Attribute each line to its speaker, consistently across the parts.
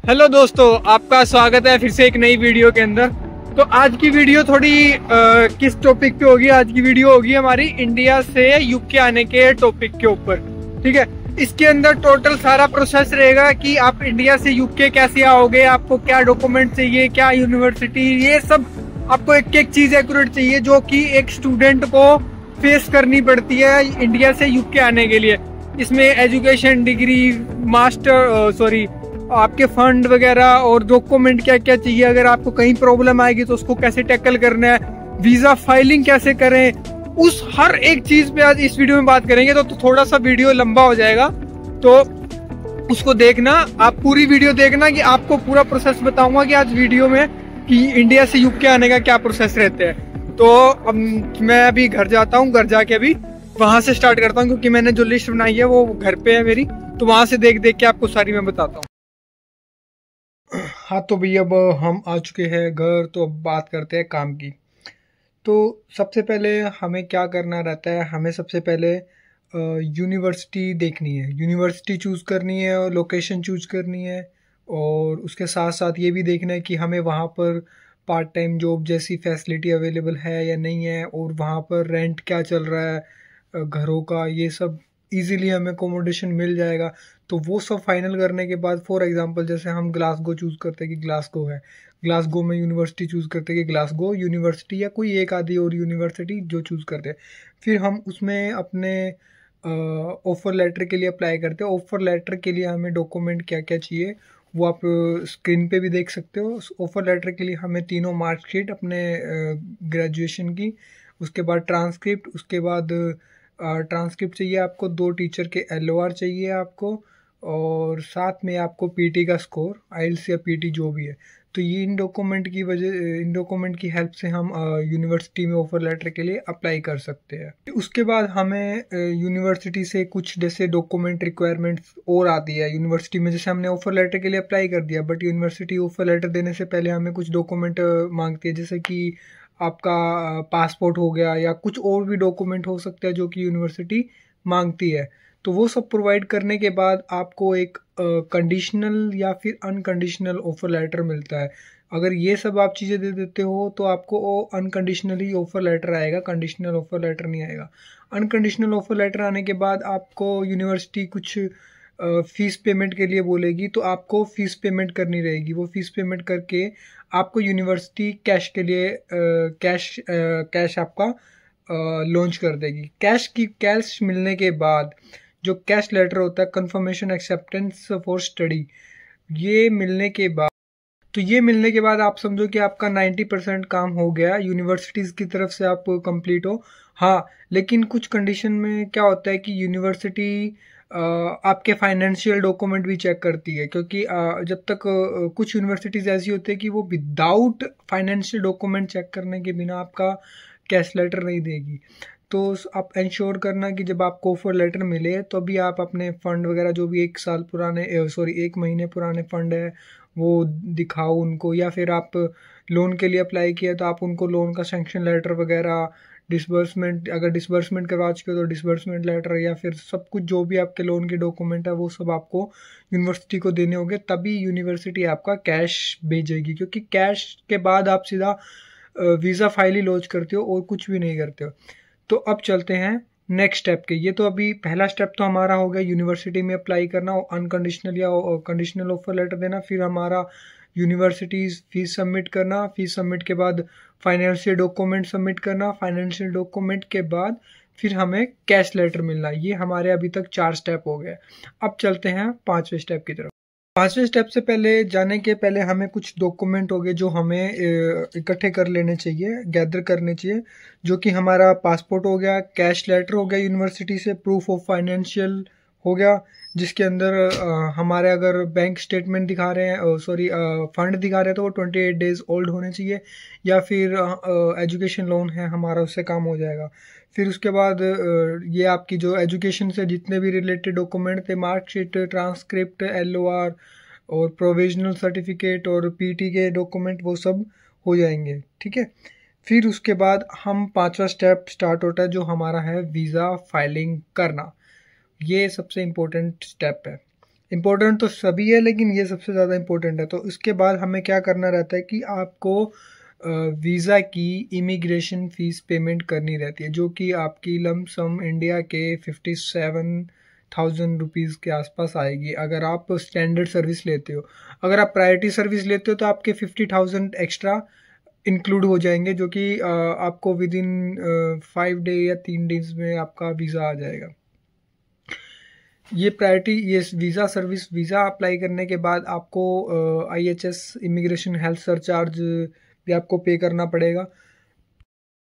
Speaker 1: Hello दोस्तों, आपका स्वागत है फिर से एक नई वीडियो के अंदर। तो आज की वीडियो थोड़ी किस टॉपिक पे होगी? आज की वीडियो होगी हमारी इंडिया से यूके आने के टॉपिक के ऊपर। ठीक है, इसके अंदर टोटल सारा प्रोसेस रहेगा कि आप इंडिया से यूके कैसे आओगे, आपको क्या डॉक्यूमेंट चाहिए, क्या यूनिवर्सिटी, ये सब आपको एक एक चीज एक्यूरेट चाहिए जो कि एक स्टूडेंट को फेस करनी पड़ती है इंडिया से यूके आने के लिए। इसमें एजुकेशन, डिग्री, मास्टर आपके फंड वगैरह और डॉक्यूमेंट क्या क्या चाहिए, अगर आपको कहीं प्रॉब्लम आएगी तो उसको कैसे टैकल करना है, वीजा फाइलिंग कैसे करें, उस हर एक चीज पे आज इस वीडियो में बात करेंगे। तो थोड़ा सा वीडियो लंबा हो जाएगा, तो उसको देखना, आप पूरी वीडियो देखना कि आपको पूरा प्रोसेस बताऊंगा कि आज वीडियो में कि इंडिया से यूके आने का क्या प्रोसेस रहते हैं। तो अब मैं अभी घर जाता हूँ, घर जाके अभी वहां से स्टार्ट करता हूँ क्योंकि मैंने जो लिस्ट बनाई है वो घर पे है मेरी, तो वहां से देख देख के आपको सारी मैं बताता हूँ। हाँ, तो भैया अब हम आ चुके हैं घर, तो अब बात करते हैं काम की। तो सबसे पहले हमें क्या करना रहता है, हमें सबसे पहले यूनिवर्सिटी देखनी है, यूनिवर्सिटी चूज़ करनी है और लोकेशन चूज़ करनी है, और उसके साथ साथ ये भी देखना है कि हमें वहाँ पर पार्ट टाइम जॉब जैसी फैसिलिटी अवेलेबल है या नहीं है, और वहाँ पर रेंट क्या चल रहा है घरों का, ये सब इजीली हमें अकोमोडेशन मिल जाएगा। तो वो सब फाइनल करने के बाद, फॉर एग्जांपल जैसे हम ग्लासगो चूज़ करते हैं कि ग्लासगो है, ग्लासगो में यूनिवर्सिटी चूज़ करते हैं कि ग्लासगो यूनिवर्सिटी या कोई एक आधी और यूनिवर्सिटी जो चूज़ करते हैं, फिर हम उसमें अपने ऑफ़र लेटर के लिए अप्लाई करते हैं। ऑफ़र लेटर के लिए हमें डॉक्यूमेंट क्या क्या चाहिए वो आप स्क्रीन पे भी देख सकते हो। ऑफ़र लेटर के लिए हमें तीनों मार्कशीट अपने ग्रेजुएशन की, उसके बाद ट्रांसक्रिप्ट, उसके बाद ट्रांसक्रिप्ट चाहिए आपको, 2 टीचर के LOR चाहिए आपको, और साथ में आपको पीटी का स्कोर, आइल्स या पीटी जो भी है। तो ये इन डॉक्यूमेंट की हेल्प से हम यूनिवर्सिटी में ऑफर लेटर के लिए अप्लाई कर सकते हैं। उसके बाद हमें यूनिवर्सिटी से कुछ जैसे डॉक्यूमेंट रिक्वायरमेंट्स और आती है यूनिवर्सिटी में। जैसे हमने ऑफर लेटर के लिए अप्लाई कर दिया, बट यूनिवर्सिटी ऑफर लेटर देने से पहले हमें कुछ डॉक्यूमेंट मांगती है, जैसे कि आपका पासपोर्ट हो गया या कुछ और भी डॉक्यूमेंट हो सकता है जो कि यूनिवर्सिटी मांगती है। तो वो सब प्रोवाइड करने के बाद आपको एक कंडीशनल या फिर अनकंडीशनल ऑफर लेटर मिलता है। अगर ये सब आप चीज़ें दे देते हो तो आपको वो अनकंडीशनली ऑफर लेटर आएगा, कंडीशनल ऑफर लेटर नहीं आएगा। अनकंडीशनल ऑफर लेटर आने के बाद आपको यूनिवर्सिटी कुछ फ़ीस पेमेंट के लिए बोलेगी, तो आपको फ़ीस पेमेंट करनी रहेगी। वो फ़ीस पेमेंट करके आपको यूनिवर्सिटी कैश के लिए कैश आपका लॉन्च कर देगी। कैश मिलने के बाद जो कैश लेटर होता है, कंफर्मेशन एक्सेप्टेंस फॉर स्टडी, ये मिलने के बाद आप समझो कि आपका 90% काम हो गया, यूनिवर्सिटीज़ की तरफ से आप कंप्लीट हो। हाँ, लेकिन कुछ कंडीशन में क्या होता है कि यूनिवर्सिटी आपके फाइनेंशियल डॉक्यूमेंट भी चेक करती है, क्योंकि जब तक कुछ यूनिवर्सिटीज़ ऐसी होती है कि वो विदाउट फाइनेंशियल डॉक्यूमेंट चेक करने के बिना आपका कैश लेटर नहीं देगी। तो आप इंश्योर करना कि जब आपको ऑफर लेटर मिले तो अभी आप अपने फ़ंड वगैरह जो भी 1 महीने पुराने फ़ंड है वो दिखाओ उनको, या फिर आप लोन के लिए अप्लाई किया तो आप उनको लोन का सैंक्शन लेटर वगैरह, डिसबर्समेंट, अगर डिसबर्समेंट करवा चुके हो तो डिसबर्समेंट लेटर, या फिर सब कुछ जो भी आपके लोन के डॉक्यूमेंट है वो सब आपको यूनिवर्सिटी को देने होंगे, तभी यूनिवर्सिटी आपका कैश भेजेगी। क्योंकि कैश के बाद आप सीधा वीज़ा फाइल ही लॉन्च करते हो और कुछ भी नहीं करते हो। तो अब चलते हैं नेक्स्ट स्टेप के। ये तो अभी पहला स्टेप तो हमारा हो गया यूनिवर्सिटी में अप्लाई करना, अनकंडीशनल या कंडीशनल ऑफर लेटर देना, फिर हमारा यूनिवर्सिटीज़ फीस सबमिट करना, फीस सबमिट के बाद फाइनेंशियल डॉक्यूमेंट सबमिट करना, फाइनेंशियल डॉक्यूमेंट के बाद फिर हमें कैश लेटर मिलना। ये हमारे अभी तक 4 स्टेप हो गए। अब चलते हैं 5वें स्टेप की तरफ। 5वें स्टेप से पहले जाने के पहले हमें कुछ डॉक्यूमेंट हो गए जो हमें इकट्ठे कर लेने चाहिए, गैदर करने चाहिए, जो कि हमारा पासपोर्ट हो गया, कैश लेटर हो गया यूनिवर्सिटी से, प्रूफ ऑफ फाइनेंशियल हो गया जिसके अंदर हमारे अगर बैंक स्टेटमेंट दिखा रहे हैं, फंड दिखा रहे हैं तो वो 28 डेज ओल्ड होने चाहिए, या फिर एजुकेशन लोन है हमारा उससे काम हो जाएगा। फिर उसके बाद ये आपकी जो एजुकेशन से जितने भी रिलेटेड डॉक्यूमेंट थे, मार्कशीट, ट्रांसक्रिप्ट, LOR और प्रोविजनल सर्टिफिकेट और पीटी के डॉक्यूमेंट, वो सब हो जाएंगे। ठीक है, फिर उसके बाद हम 5वां स्टेप स्टार्ट होता है जो हमारा है वीज़ा फाइलिंग करना। ये सबसे इम्पोर्टेंट स्टेप है। इम्पोर्टेंट तो सभी है लेकिन ये सबसे ज़्यादा इम्पोर्टेंट है। तो इसके बाद हमें क्या करना रहता है कि आपको वीज़ा की इमिग्रेशन फ़ीस पेमेंट करनी रहती है, जो कि आपकी लमसम इंडिया के 57,000 रुपीज़ के आसपास आएगी अगर आप स्टैंडर्ड सर्विस लेते हो। अगर आप प्रायोरिटी सर्विस लेते हो तो आपके 50,000 एक्स्ट्रा इंक्लूड हो जाएंगे, जो कि आपको विद इन 5 डे या 3 डेज में आपका वीज़ा आ जाएगा। ये प्रायोरिटी, ये वीज़ा सर्विस, वीज़ा अप्लाई करने के बाद आपको IHS इमिग्रेशन हेल्थ सरचार्ज भी आपको पे करना पड़ेगा।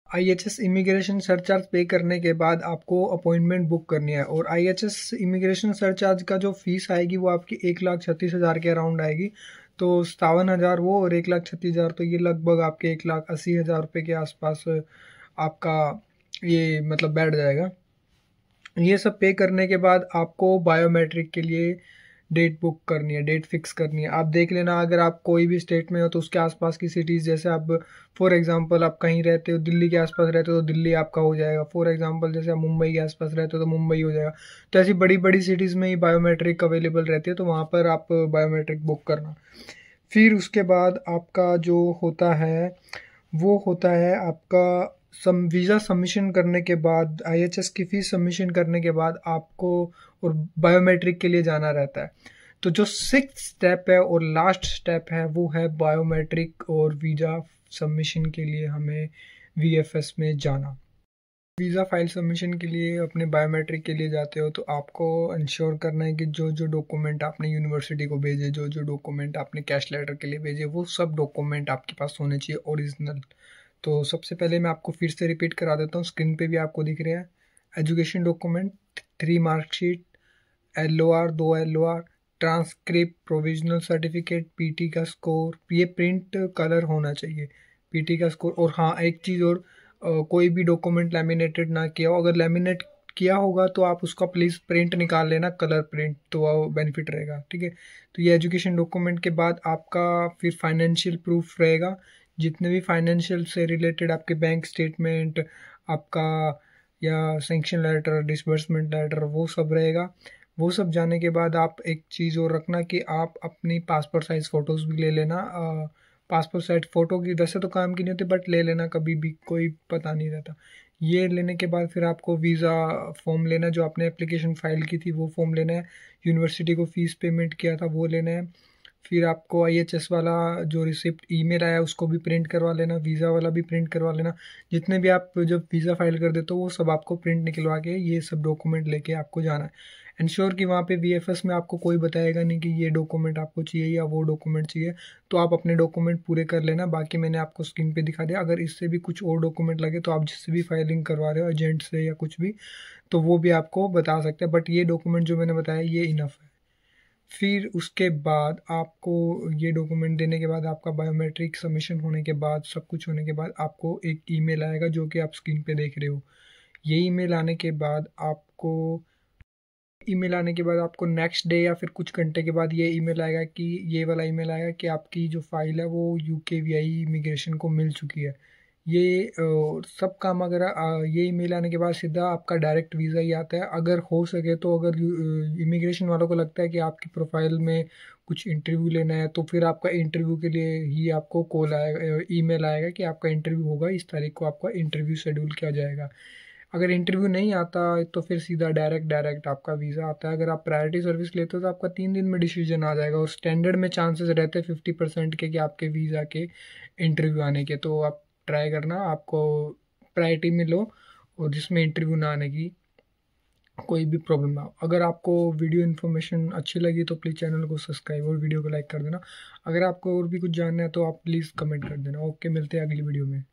Speaker 1: IHS इमिग्रेशन सरचार्ज पे करने के बाद आपको अपॉइंटमेंट बुक करनी है, और IHS इमिग्रेशन सरचार्ज का जो फीस आएगी वो आपकी 1,36,000 के अराउंड आएगी। तो 57,000 वो और 1,36,000, तो ये लगभग आपके 1,80,000 रुपये के आसपास आपका ये मतलब बैठ जाएगा। ये सब पे करने के बाद आपको बायोमेट्रिक के लिए डेट बुक करनी है, डेट फिक्स करनी है। आप देख लेना, अगर आप कोई भी स्टेट में हो तो उसके आसपास की सिटीज़, जैसे आप फॉर एग्जांपल आप कहीं रहते हो, दिल्ली के आसपास रहते हो तो दिल्ली आपका हो जाएगा। फॉर एग्जांपल जैसे आप मुंबई के आसपास रहते हो तो मुंबई हो जाएगा। तो ऐसी बड़ी बड़ी सिटीज़ में ही बायोमेट्रिक अवेलेबल रहती है, तो वहाँ पर आप बायोमेट्रिक बुक करना। फिर उसके बाद आपका जो होता है वो होता है आपका वीज़ा सबमिशन करने के बाद, IHS की फ़ीस सबमिशन करने के बाद आपको और बायोमेट्रिक के लिए जाना रहता है। तो जो 6th स्टेप है और लास्ट स्टेप है वो है बायोमेट्रिक और वीज़ा सबमिशन के लिए हमें VFS में जाना। वीज़ा फाइल सबमिशन के लिए अपने बायोमेट्रिक के लिए जाते हो तो आपको इंश्योर करना है कि जो जो डॉक्यूमेंट आपने यूनिवर्सिटी को भेजे, जो जो डॉक्यूमेंट आपने कैश लेटर के लिए भेजे, वो सब डॉक्यूमेंट आपके पास होने चाहिए ओरिजिनल। तो सबसे पहले मैं आपको फिर से रिपीट करा देता हूँ, स्क्रीन पे भी आपको दिख रहा है। Education document, 3 marksheet, LOR 2 LOR, transcript, provisional certificate, PT का स्कोर, ये प्रिंट कलर होना चाहिए, PT का स्कोर। और हाँ, एक चीज़ और, कोई भी डॉक्यूमेंट लैमिनेटेड ना किया हो, अगर लैमिनेट किया होगा तो आप उसका प्लीज़ प्रिंट निकाल लेना, कलर प्रिंट, तो वो बेनिफिट रहेगा, ठीक है। तो ये एजुकेशन डॉक्यूमेंट के बाद आपका फिर फाइनेंशियल प्रूफ रहेगा, जितने भी फाइनेंशियल से रिलेटेड आपके बैंक स्टेटमेंट आपका या सेंक्शन लेटर, डिसबर्समेंट लेटर, वो सब रहेगा। वो सब जाने के बाद आप एक चीज़ और रखना कि आप अपनी पासपोर्ट साइज़ फ़ोटोज़ भी ले लेना। पासपोर्ट साइज फ़ोटो की वैसे तो काम की नहीं होती, बट ले लेना, कभी भी कोई पता नहीं रहता। ये लेने के बाद फिर आपको वीज़ा फॉर्म लेना है, जो आपने एप्लीकेशन फ़ाइल की थी वो फॉर्म लेना है। यूनिवर्सिटी को फ़ीस पेमेंट किया था वो लेना है। फिर आपको IHS वाला जो रिसिप्ट ईमेल आया उसको भी प्रिंट करवा लेना, वीज़ा वाला भी प्रिंट करवा लेना। जितने भी आप जब वीज़ा फाइल कर देते हो वो सब आपको प्रिंट निकलवा के ये सब डॉक्यूमेंट लेके आपको जाना है। इंश्योर कि वहाँ पे VFS में आपको कोई बताएगा नहीं कि ये डॉक्यूमेंट आपको चाहिए या वो डॉक्यूमेंट चाहिए, तो आप अपने डॉक्यूमेंट पूरे कर लेना। बाकी मैंने आपको स्क्रीन पे दिखा दिया। अगर इससे भी कुछ और डॉक्यूमेंट लगे तो आप जिससे भी फाइलिंग करवा रहे हो, एजेंट से या कुछ भी, तो वो भी आपको बता सकते हैं, बट ये डॉक्यूमेंट जो मैंने बताया ये इनफ है। फिर उसके बाद आपको ये डॉक्यूमेंट देने के बाद, आपका बायोमेट्रिक सबमिशन होने के बाद, सब कुछ होने के बाद आपको एक ईमेल आएगा जो कि आप स्क्रीन पे देख रहे हो। ये ईमेल आने के बाद आपको नेक्स्ट डे या फिर कुछ घंटे के बाद ये ईमेल आएगा कि ये वाला ईमेल आएगा कि आपकी जो फाइल है वो UKVI इमिग्रेशन को मिल चुकी है। ये सब काम, अगर ये ईमेल आने के बाद सीधा आपका डायरेक्ट वीज़ा ही आता है। अगर हो सके तो, अगर इमिग्रेशन वालों को लगता है कि आपकी प्रोफाइल में कुछ इंटरव्यू लेना है, तो फिर आपका इंटरव्यू के लिए ही आपको कॉल आएगा, ईमेल आएगा कि आपका इंटरव्यू होगा, इस तारीख को आपका इंटरव्यू शेड्यूल किया जाएगा। अगर इंटरव्यू नहीं आता तो फिर सीधा डायरेक्ट आपका वीज़ा आता है। अगर आप प्रायोरिटी सर्विस लेते हो तो आपका 3 दिन में डिसीजन आ जाएगा, और स्टैंडर्ड में चांसेस रहते हैं 50% के कि आपके वीज़ा के इंटरव्यू आने के। तो आप ट्राई करना, आपको प्रायोरिटी में लो और जिसमें इंटरव्यू ना आने की कोई भी प्रॉब्लम ना हो। अगर आपको वीडियो इन्फॉर्मेशन अच्छी लगी तो प्लीज़ चैनल को सब्सक्राइब और वीडियो को लाइक कर देना। अगर आपको और भी कुछ जानना है तो आप प्लीज़ कमेंट कर देना। ओके, मिलते हैं अगली वीडियो में।